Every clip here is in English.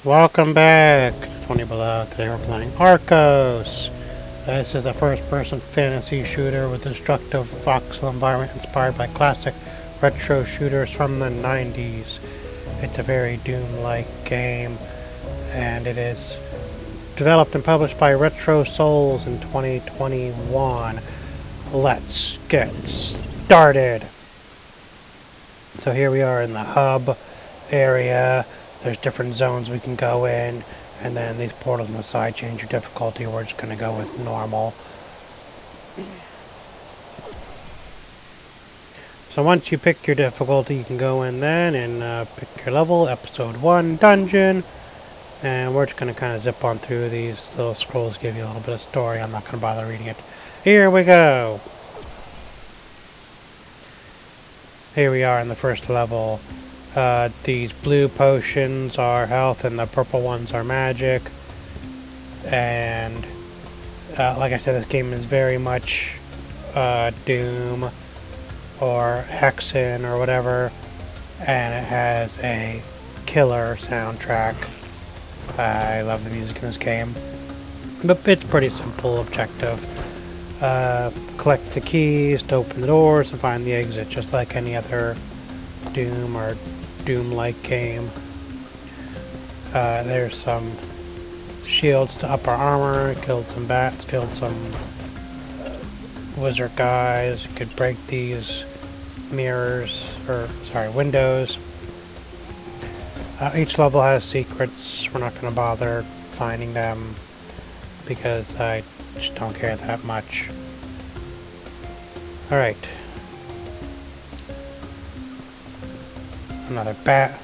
Welcome back to 20BELOW. Today we're playing Arkos. This is a first-person fantasy shooter with a destructive voxel environment inspired by classic retro shooters from the 90s. It's a very Doom-like game, and it is developed and published by Retro Souls in 2021. Let's get started. So here we are in the hub area. There's different zones we can go in, and then these portals on the side change your difficulty. We're just going to go with normal. So once you pick your difficulty, you can go in then and pick your level, episode 1, dungeon. And we're just going to kind of zip on through these little scrolls, give you a little bit of story. I'm not going to bother reading it. Here we go. Here we are in the first level. These blue potions are health and the purple ones are magic. And like I said, this game is very much Doom or Hexen or whatever. And it has a killer soundtrack. I love the music in this game. But it's pretty simple objective. Collect the keys to open the doors and find the exit, just like any other Doom or Doom-like game. There's some shields to up our armor, killed some bats, killed some wizard guys. You could break these windows. Each level has secrets. We're not going to bother finding them because I just don't care that much. Alright. Another bat.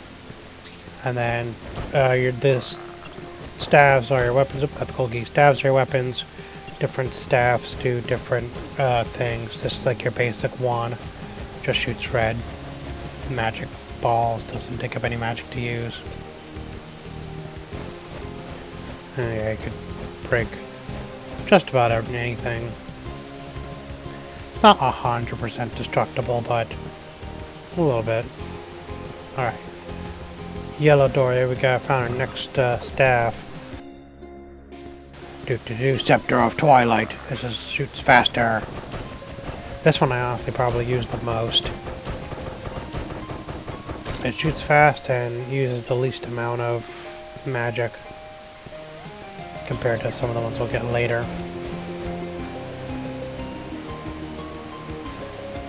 And then this staves are your weapons. Got the cold key. Staves are your weapons. Different staffs do different things. This is like your basic wand. Just shoots red. Magic balls. Doesn't take up any magic to use. Yeah, you could break just about anything. It's not 100% destructible, but a little bit. Alright. Yellow door, there we go. Found our next staff. Scepter of Twilight. This shoots faster. This one I honestly probably use the most. It shoots fast and uses the least amount of magic compared to some of the ones we'll get later.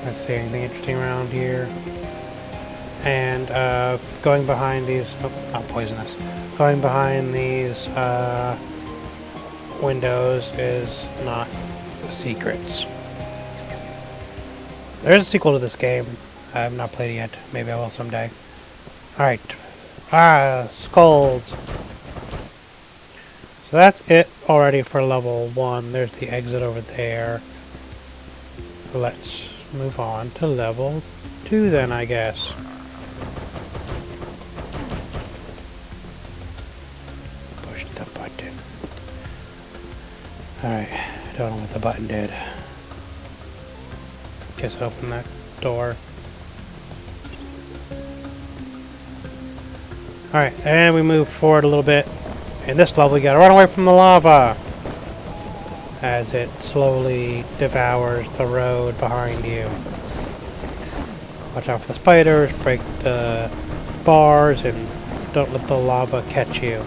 Let's see, anything interesting around here? And going behind these, not poisonous, going behind these windows is not secrets. There's a sequel to this game. I have not played it yet. Maybe I will someday. Alright. Skulls. So that's it already for level 1. There's the exit over there. Let's move on to level 2 then, I guess. Push the button. Alright, I don't know what the button did. Guess open that door. Alright, and we move forward a little bit. In this level, you gotta run away from the lava as it slowly devours the road behind you. Watch out for the spiders, break the bars, and don't let the lava catch you.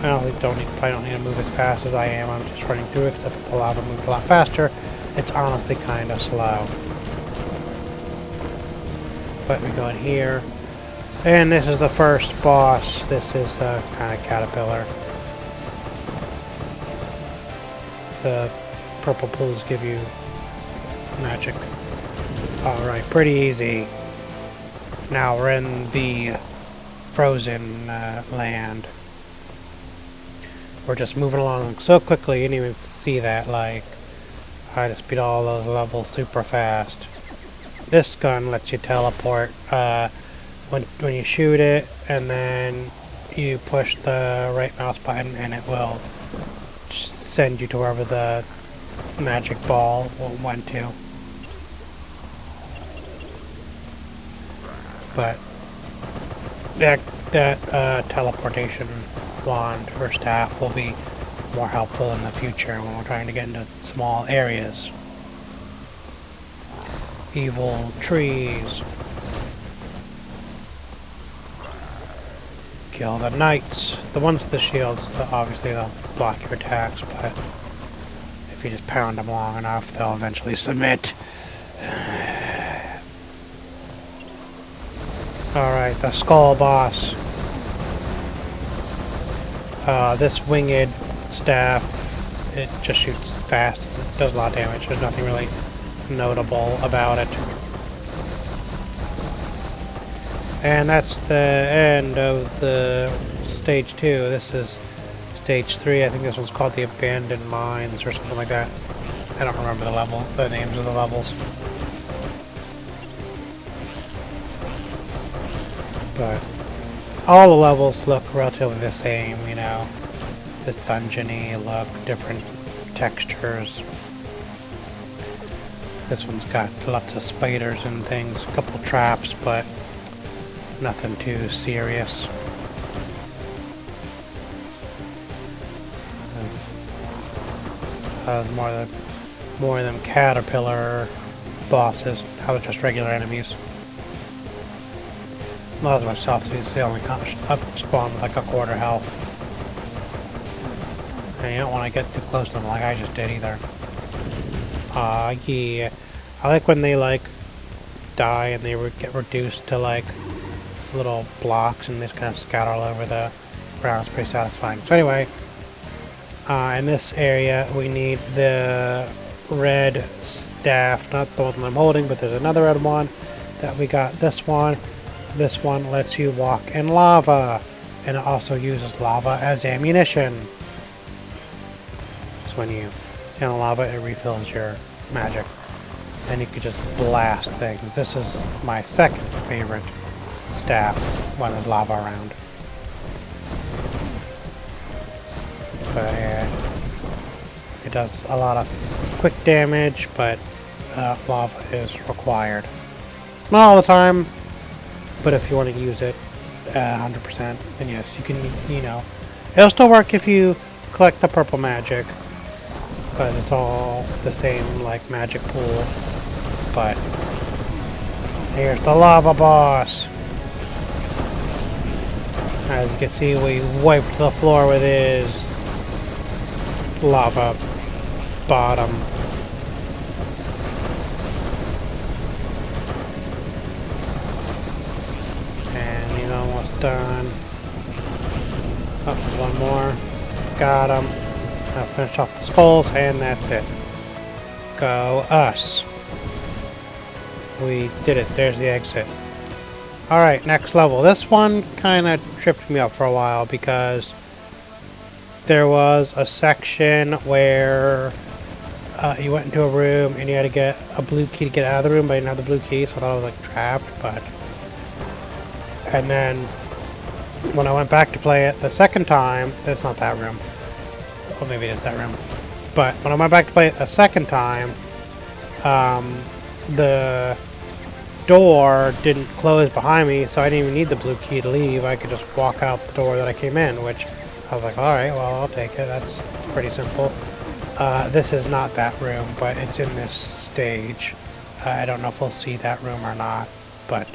I probably don't need to move as fast as I am. I'm just running through it because I think the lava moves a lot faster. It's honestly kind of slow. But we go in here. And this is the first boss. This is a kind of caterpillar. The purple pools give you magic. Alright, pretty easy. Now we're in the frozen land. We're just moving along so quickly you didn't even see that. Like, I just beat all those levels super fast. This gun lets you teleport when you shoot it, and then you push the right mouse button and it will send you to wherever the magic ball went to. But yeah, that teleportation wand or staff will be more helpful in the future when we're trying to get into small areas. Evil trees. Kill the knights. The ones with the shields, obviously they'll block your attacks, but if you just pound them long enough, they'll eventually submit. Alright, the skull boss. This winged staff, it just shoots fast. It does a lot of damage. There's nothing really notable about it. And that's the end of the stage 2. This is stage 3. I think this one's called the Abandoned Mines or something like that. I don't remember the names of the levels. But all the levels look relatively the same, you know. This dungeony look, different textures. This one's got lots of spiders and things, a couple traps, but nothing too serious. More of them caterpillar bosses. Now they're just regular enemies. Not as much health, so they only up spawn with like a quarter health. And you don't want to get too close to them like I just did either. Yeah. I like when they like die and they get reduced to like little blocks and they just kind of scatter all over the ground. It's pretty satisfying. So anyway, in this area we need the red staff, not the one I'm holding, but there's another red one that we got. This one lets you walk in lava, and it also uses lava as ammunition. So when you get in lava, it refills your magic, and you could just blast things. This is my second favorite staff when there's lava around. But it does a lot of quick damage, but lava is required. Not all the time, but if you want to use it 100%, then yes, you can, you know. It'll still work if you collect the purple magic, because it's all the same, like, magic pool. But here's the lava boss. As you can see, we wiped the floor with his lava bottom. And he's almost done. Oh, one more. Got him. Now finish off the skulls, and that's it. Go us. We did it. There's the exit. Alright, next level. This one kind of tripped me up for a while because there was a section where you went into a room and you had to get a blue key to get out of the room, but I didn't have the blue key, so I thought I was like trapped, but... And then when I went back to play it the second time, that's not that room. Well, maybe it's that room. But when I went back to play it a second time, the door didn't close behind me, so I didn't even need the blue key to leave. I could just walk out the door that I came in, which I was like, alright, well, I'll take it. That's pretty simple. This is not that room, but it's in this stage. I don't know if we'll see that room or not, but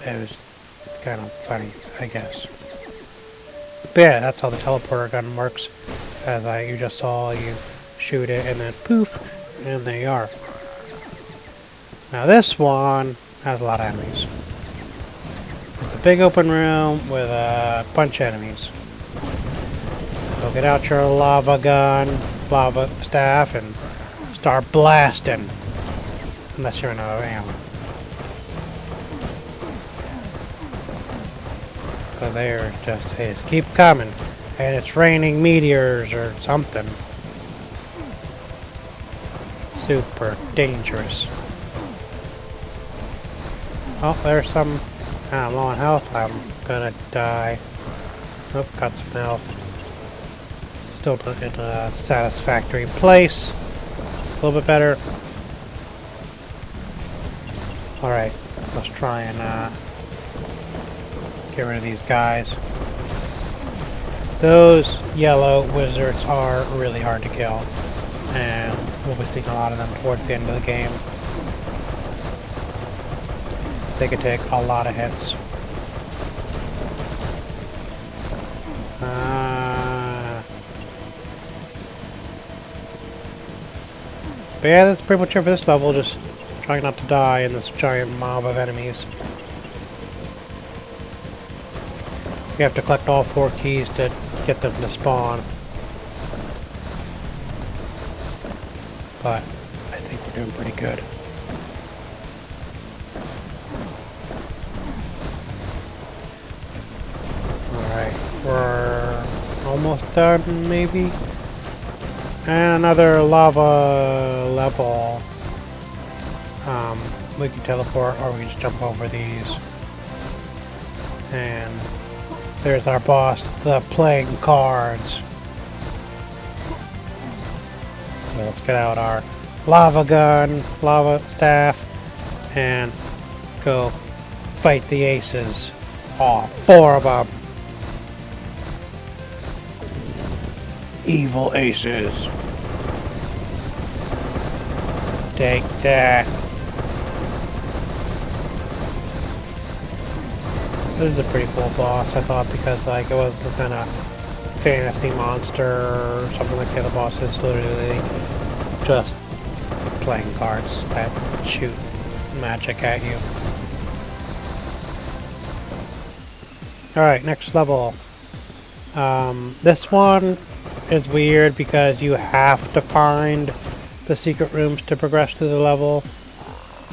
it was kind of funny, I guess. But yeah, that's how the teleporter gun works. As you just saw, you shoot it and then poof, and there you are. Now this one has a lot of enemies. It's a big open room with a bunch of enemies. So get out your lava gun, lava staff, and start blasting. Unless you're in a ammo. So they're they just keep coming. And it's raining meteors or something. Super dangerous. Oh, there's some... I'm low on health. I'm gonna die. Oh, got some health. Still in a satisfactory place. It's a little bit better. Alright, let's try and get rid of these guys. Those yellow wizards are really hard to kill, and we'll be seeing a lot of them towards the end of the game. They can take a lot of hits. But yeah, that's pretty much it for this level, just trying not to die in this giant mob of enemies. You have to collect all 4 keys to get them to spawn. But I think we're doing pretty good. Alright, we're almost done, maybe? And another lava level. We can teleport, or we can just jump over these. And there's our boss, the playing cards. So let's get out our lava gun, lava staff, and go fight the aces. All 4 of them. Evil aces. Take that. This is a pretty cool boss, I thought, because like it was some kind of fantasy monster or something like the other bosses. Literally just playing cards that shoot magic at you. Alright, next level. This one is weird because you have to find the secret rooms to progress through the level.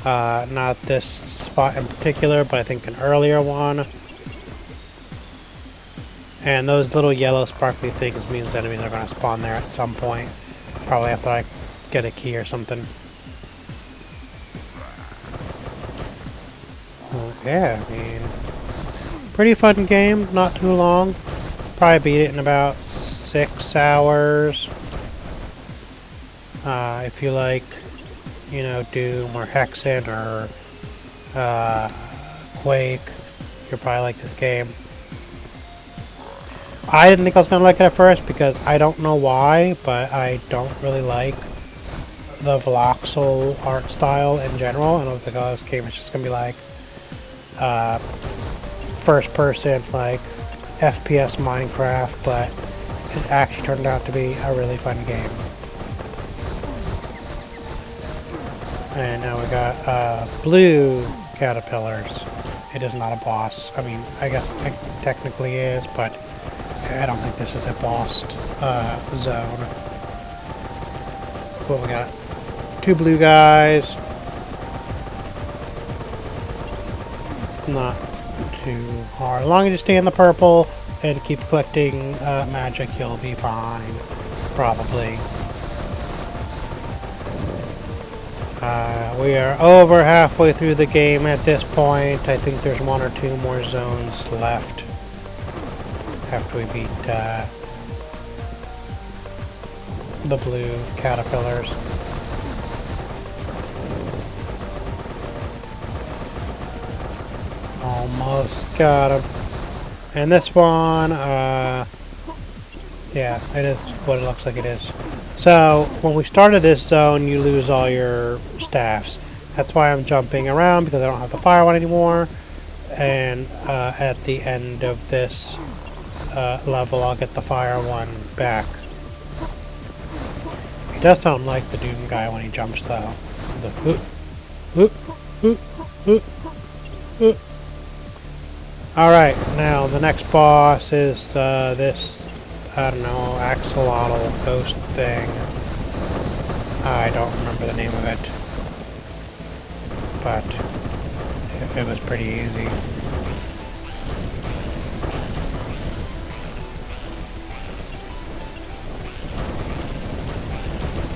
Not this spot in particular, but I think an earlier one. And those little yellow sparkly things means enemies are going to spawn there at some point. Probably after I get a key or something. Yeah, I mean, pretty fun game, not too long. Probably beat it in about 6 hours. If you like, you know, Doom or Hexen or Quake, you'll probably like this game. I didn't think I was going to like it at first because I don't know why, but I don't really like the voxel art style in general. And I was like, oh, this game is just going to be like first person, like FPS Minecraft, but it actually turned out to be a really fun game. And now we got blue caterpillars. It is not a boss. I mean, I guess it technically is, but I don't think this is a boss zone. But we got 2 blue guys. Not too hard. As long as you stay in the purple and keep collecting magic, you'll be fine. Probably. We are over halfway through the game at this point. I think there's 1 or 2 more zones left after we beat the blue caterpillars. Almost got him. And this one, yeah, it is what it looks like it is. So, when we started this zone, you lose all your staffs. That's why I'm jumping around, because I don't have the fire one anymore. And at the end of this level, I'll get the fire one back. He does sound like the Doom guy when he jumps, though. Alright, now the next boss is this, I don't know, axolotl ghost thing. I don't remember the name of it, but it was pretty easy.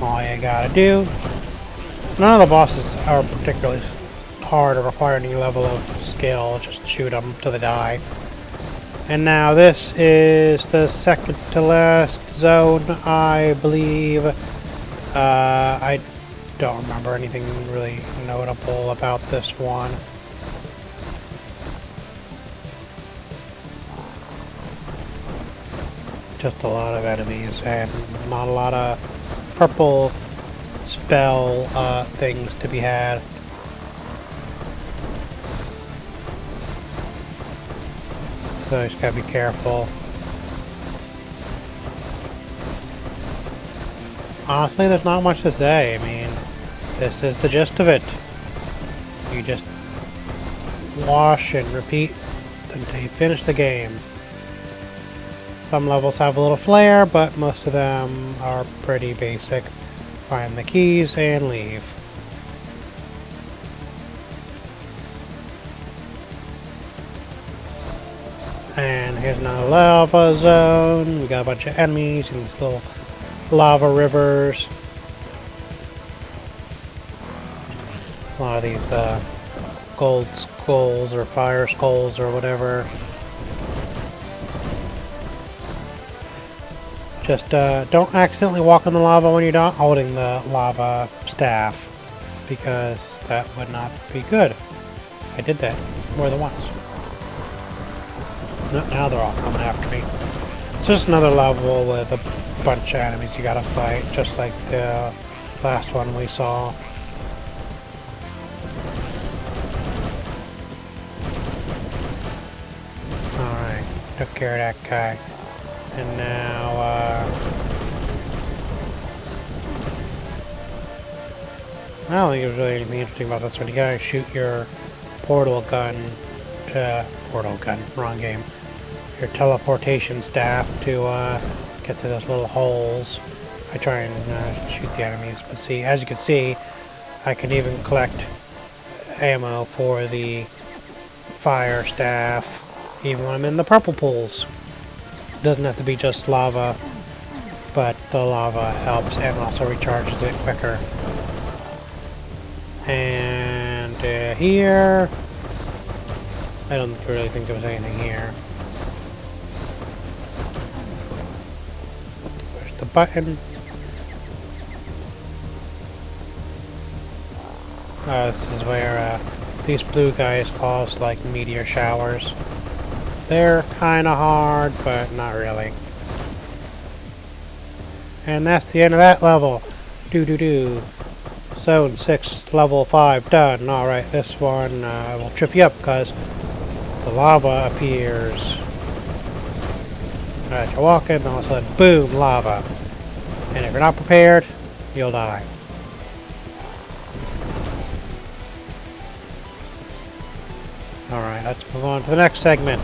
All you gotta do. None of the bosses are particularly hard or require any level of skill, just shoot them till they die. And now this is the second to last zone, I believe. I don't remember anything really notable about this one. just a lot of enemies and not a lot of purple spell things to be had. So you just gotta be careful. Honestly, there's not much to say. I mean, this is the gist of it. You just wash and repeat until you finish the game. Some levels have a little flair, but most of them are pretty basic. Find the keys and leave. And here's another lava zone. We got a bunch of enemies in these little lava rivers. A lot of these gold skulls or fire skulls or whatever. Just don't accidentally walk in the lava when you're not holding the lava staff, because that would not be good. I did that more than once. Now they're all coming after me. It's just another level with a bunch of enemies you gotta fight, just like the last one we saw. Alright, took care of that guy. And now, I don't think there's really anything interesting about this one. You gotta shoot your portal gun, wrong game. Your teleportation staff to get to those little holes. I try and shoot the enemies, but see, as you can see, I can even collect ammo for the fire staff, even when I'm in the purple pools. It doesn't have to be just lava, but the lava helps and also recharges it quicker. And here, I don't really think there was anything here. Where's the button? This is where these blue guys cause like meteor showers. They're kind of hard, but not really. And that's the end of that level. Zone 6, level 5, done. Alright, this one will trip you up because the lava appears. Alright, you're walking, then all of a sudden, boom, lava. And if you're not prepared, you'll die. Alright, let's move on to the next segment.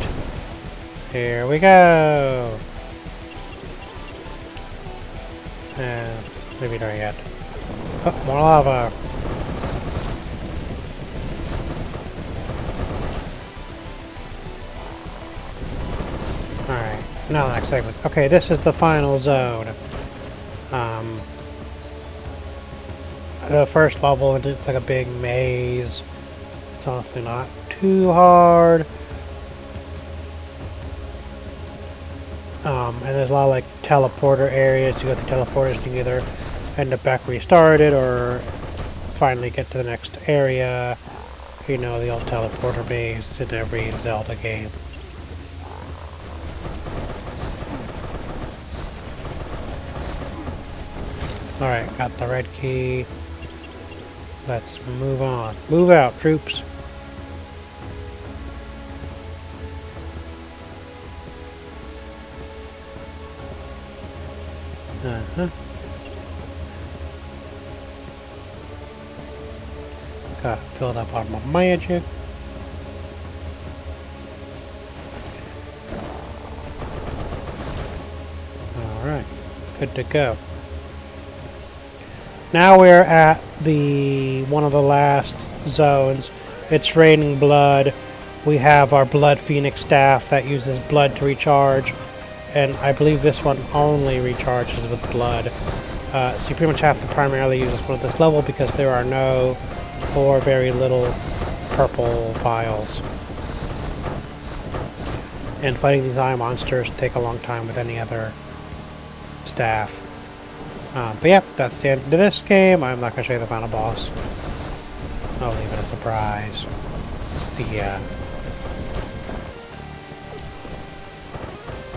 Here we go! Maybe not yet. Oh, more lava! Alright, now the next segment. Okay, this is the final zone. The first level, it's like a big maze. It's honestly not too hard. And there's a lot of like teleporter areas. You go through teleporters, you can either end up back where you started or finally get to the next area. You know, the old teleporter base in every Zelda game. Alright, got the red key. Let's move on. Move out, troops. Got filled up on my magic. Alright, good to go. Now we're at one of the last zones. It's raining blood. We have our blood phoenix staff that uses blood to recharge. And I believe this one only recharges with blood. So you pretty much have to primarily use this one at this level because there are no or very little purple vials. And fighting these eye monsters take a long time with any other staff. But yep, that's the end of this game. I'm not going to show you the final boss. I'll leave it a surprise. See ya.